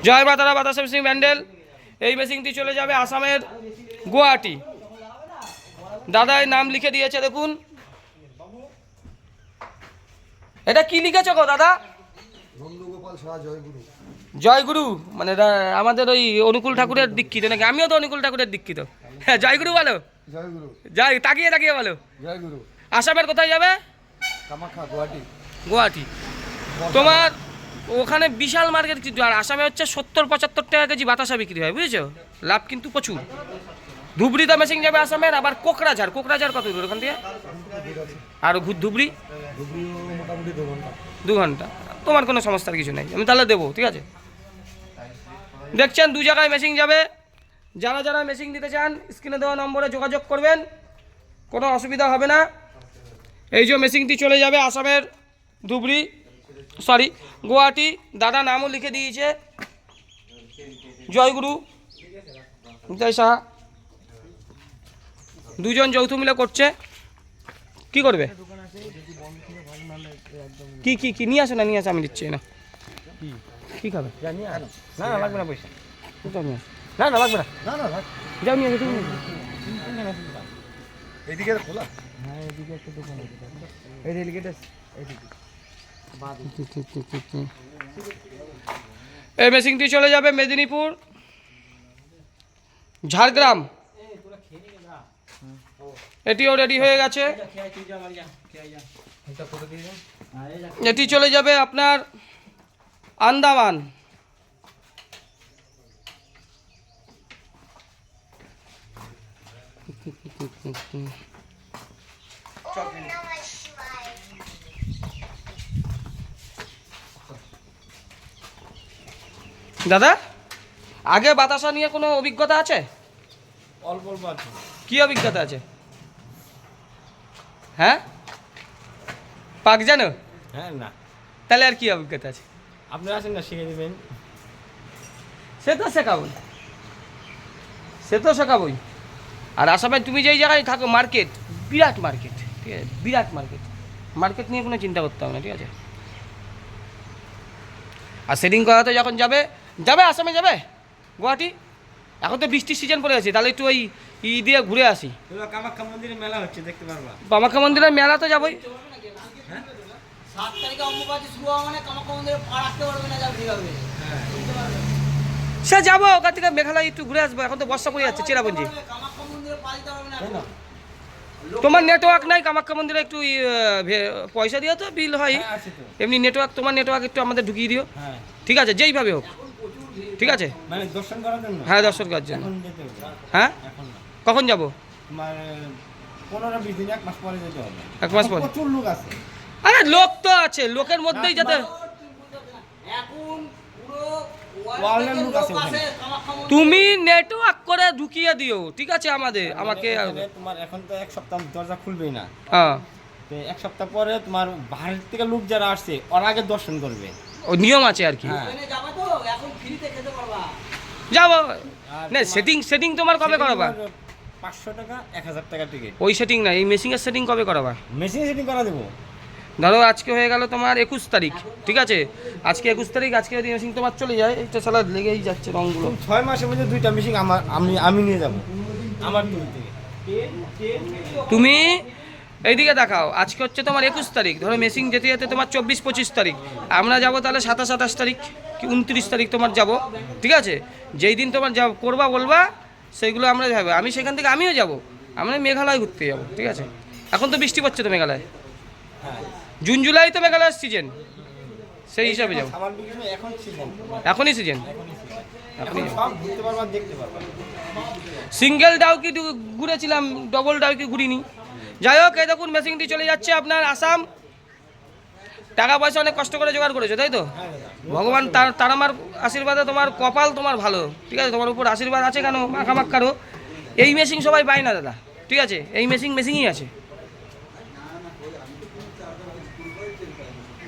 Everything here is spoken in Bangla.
জয় বাতারা বাতাসা মেশিন ব্যান্ডেল। এই মেশিনটি চলে যাবে আসামের গুয়াহাটি। দাদাই নাম লিখে দিয়েছে দেখুন। এটা কি লিখেছ গো দাদা? জয়গুরু, মানে আমাদের ওই অনুকূল ঠাকুরের দীক্ষিত নাকি? আমিও তো অনুকূল ঠাকুরের দীক্ষিত। হ্যাঁ, জয়গুরু বলো। জয়, তাকিয়ে তাকিয়ে বলো। জয়গুরু। আসামের কোথায় যাবে? কামাখ্যা, গুয়াহাটি। গুয়াহাটি। তোমার ওখানে বিশাল মার্কেট কিন্তু, আর আসামে হচ্ছে 70-75 টাকা কেজি বাতাসা বিক্রি হয়, বুঝেছো? লাভ কিন্তু প্রচুর। ধুবড়িতে মেশিন যাবে আসামের। আবার কোকরাঝাড় কত দূর ওখান থেকে? আর ধুবড়ি মোটামুটি 2 ঘন্টা। তোমার কোনো সমস্যার কিছু নেই, আমি তাহলে দেবো, ঠিক আছে? দেখছেন 2 জায়গায় মেশিন যাবে। যারা যারা মেশিন দিতে চান স্ক্রিনে দেওয়া নম্বরে যোগাযোগ করবেন, কোনো অসুবিধা হবে না। এই যে মেশিনটি চলে যাবে আসামের গুয়াহাটি। দাদা নামও লিখে দিয়েছে, জয়গুরু জয় সাহা। দুজন যৌথ মিলে করছে। কি করবে? কি কি কি নিয়ে আসো না, নিয়ে আসো, আমি দিচ্ছি না। কি খাবে? না না লাগবে না পয়সা, না না লাগবে না, না না যাও নিয়ে আসো। এইদিকে খোলা? হ্যাঁ, এদিকে একটা দোকান আছে, এই রেলগেট আছে এইদিকে। এই মেশিনটি চলে যাবে মেদিনীপুর, ঝাড়গ্রাম। এটিও রেডি হয়ে গেছে। এটি চলে যাবে আপনার আন্দামান। দাদা, আগে বাতাসা নিয়ে কোনো অভিজ্ঞতা আছে? অল্প অল্প আছে। কি অভিজ্ঞতা আছে? হ্যাঁ, পাক জানো? হ্যাঁ না, তাহলে আর কি অভিজ্ঞতা আছে? আপনি আসেন না, শিখে দেবেন। সে তো শেখাবই। আর আসামে তুমি যেই জায়গায় থাকো, মার্কেট, বিরাট মার্কেট, ঠিক আছে? বিরাট মার্কেট নিয়ে কোনো চিন্তা করতে হবে না, ঠিক আছে? আর সেটিং করাতে যখন যাবে আসামে যাবে গুয়াহাটি, এখন তো বৃষ্টির সিজন পড়ে আছে, তাহলে একটু ওই দিয়ে ঘুরে আসি। কামাখ্যা মন্দিরে মেলা হচ্ছে, দেখতে পারবা। কামাখ্যা মন্দিরের মেলা তো যাবোই। 7 তারিখে অম্বুবাচী শুরু হওয়া মানে কামাখ্যা মন্দিরে পা রাখতে পারবে না, যাবে হবে। সে যাবো, ওখান থেকে মেঘালয় একটু ঘুরে আসবো। এখন তো বর্ষা পড়ে যাচ্ছে, চেরাপুঞ্জি। কামাখ্যা মন্দিরে পা দিতে পারবে না। তোমার নেটওয়ার্ক নাই কামাখ্যা মন্দিরে? একটু পয়সা দিও তো, বিল হয় এমনি। নেটওয়ার্ক, তোমার নেটওয়ার্ক একটু আমাদের ঢুকিয়ে দিও, ঠিক আছে? যেইভাবে হোক, ঠিক আছে? মানে দর্শন করার জন্য? হ্যাঁ, দর্শন করার জন্য। হ্যাঁ, কখন যাবো? 15-20 দিন, 1 মাস পরে যেতে হবে। 1 মাস পরে? প্রচুর লোক আছে। আরে লোক তো আছে, লোকের মধ্যেই যাতে। এখন পুরো ওয়ার্ল্ডের লোক আছে ওখানে। তুমি নেটওয়ার্ক করে ঢুকিয়ে দিও, ঠিক আছে? আমাকে তোমার এখন তো 1 সপ্তাহ দরজা খুলবেই না। হ্যাঁ, তো 1 সপ্তাহ পরে তোমার বাইরের থেকে লোক যারা আসছে ওরা আগে দর্শন করবে। ও নিয়ম আছে আর কি। যাবে তো, এখন ফ্রিতে খেতে পারবা। যাবো না। সেটিং তোমার কবে করাবা? 500 টাকা, 1000 টাকা টিকিট। ওই সেটিং না, এই মেশিনের সেটিং কবে করাবা? মেশিন সেটিং করা দেবো। ধরো আজকে হয়ে গেল তোমার 21 তারিখ, ঠিক আছে? আজকে 21 তারিখ, আজকে যদি মেশিন তোমার চলে যায়, এইটা সালা লেগেই যাচ্ছে রঙগুলো। 6 মাসের মধ্যে 2টা মেশিন আমি নিয়ে যাব আমার দূর থেকে। তুমি এইদিকে দেখাও, আজকে হচ্ছে তোমার 21 তারিখ, ধরো মেশিন যেতে যেতে তোমার 24-25 তারিখ। আমরা যাব তাহলে 27-28 তারিখ কি 29 তারিখ তোমার যাব, ঠিক আছে? যেই দিন তোমার যাব করবা বলবা, সেইগুলো আমরা যাবো। আমি সেখান থেকে আমিও যাব, আমরা মেঘালয় ঘুরতে যাবো, ঠিক আছে? এখন তো বৃষ্টি পড়ছে তো মেঘালয়, জুন জুলাই তো মেঘালয়ের সিজন, সেই হিসাবে যাবো। এখনই সিজন, সিঙ্গেল ডাউকি ঘুরেছিলাম, ডবল ডাউকি ঘুরিনি। যাই হোক, এই দেখুন মেশিনটি চলে যাচ্ছে আপনার আসাম। টাকা পয়সা অনেক কষ্ট করে জোগাড় করেছো, তাই তো? ভগবান তার আমার আশীর্বাদে তোমার কপাল তোমার ভালো, ঠিক আছে? তোমার উপর আশীর্বাদ আছে কেন, মাখামাখারও। এই মেশিন সবাই পায় না দাদা, ঠিক আছে? এই মেশিনই আছে।